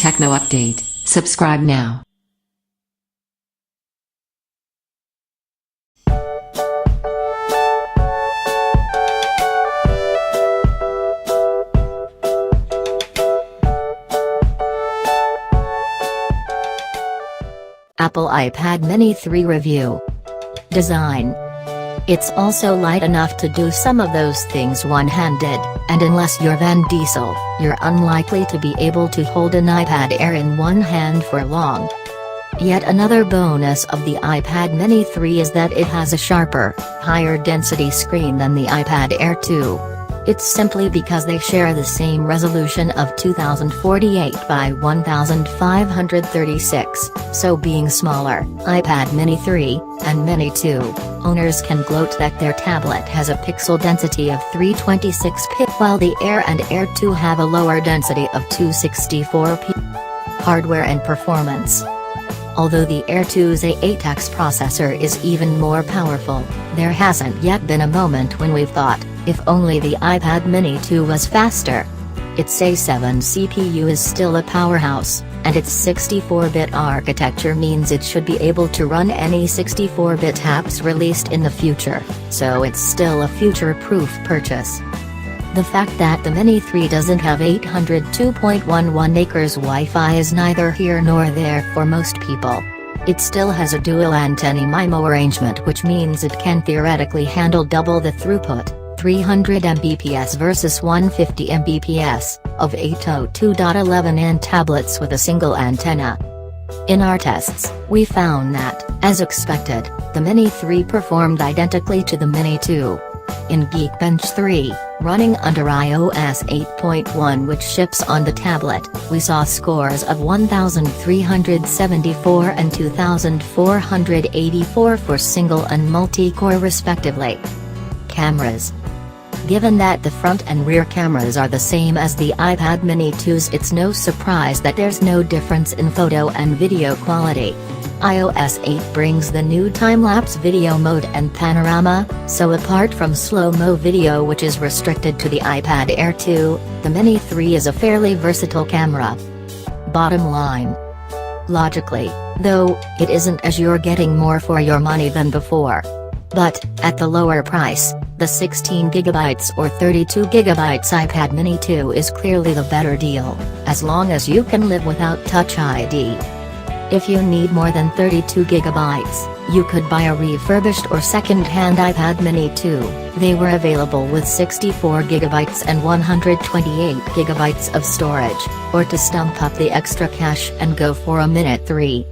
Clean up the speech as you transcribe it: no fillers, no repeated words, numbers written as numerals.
Techno update. Subscribe now. Apple iPad Mini 3 Review. Design. It's also light enough to do some of those things one-handed, and unless you're Vin Diesel, you're unlikely to be able to hold an iPad Air in one hand for long. Yet another bonus of the iPad Mini 3 is that it has a sharper, higher density screen than the iPad Air 2. It's simply because they share the same resolution of 2048 by 1536, so being smaller, iPad Mini 3, and Mini 2, owners can gloat that their tablet has a pixel density of 326 p, while the Air and Air 2 have a lower density of 264 p. Hardware and performance. Although the Air 2's A8X processor is even more powerful, there hasn't yet been a moment when we've thought, if only the iPad Mini 2 was faster. Its A7 CPU is still a powerhouse, and its 64-bit architecture means it should be able to run any 64-bit apps released in the future, so it's still a future-proof purchase. The fact that the Mini 3 doesn't have 802.11 acres Wi-Fi is neither here nor there for most people. It still has a dual antenna MIMO arrangement, which means it can theoretically handle double the throughput, 300 Mbps versus 150 Mbps, of 802.11n tablets with a single antenna. In our tests, we found that, as expected, the Mini 3 performed identically to the Mini 2. In Geekbench 3, running under iOS 8.1 which ships on the tablet, we saw scores of 1374 and 2484 for single and multi-core respectively. Cameras. Given that the front and rear cameras are the same as the iPad Mini 2's, it's no surprise that there's no difference in photo and video quality. iOS 8 brings the new time-lapse video mode and panorama, so apart from slow-mo video which is restricted to the iPad Air 2, the Mini 3 is a fairly versatile camera. Bottom line. Logically, though, it isn't, as you're getting more for your money than before. But, at the lower price, the 16GB or 32GB iPad Mini 2 is clearly the better deal, as long as you can live without Touch ID. If you need more than 32GB, you could buy a refurbished or second-hand iPad Mini 2. They were available with 64GB and 128GB of storage, or to stump up the extra cash and go for a Mini 3.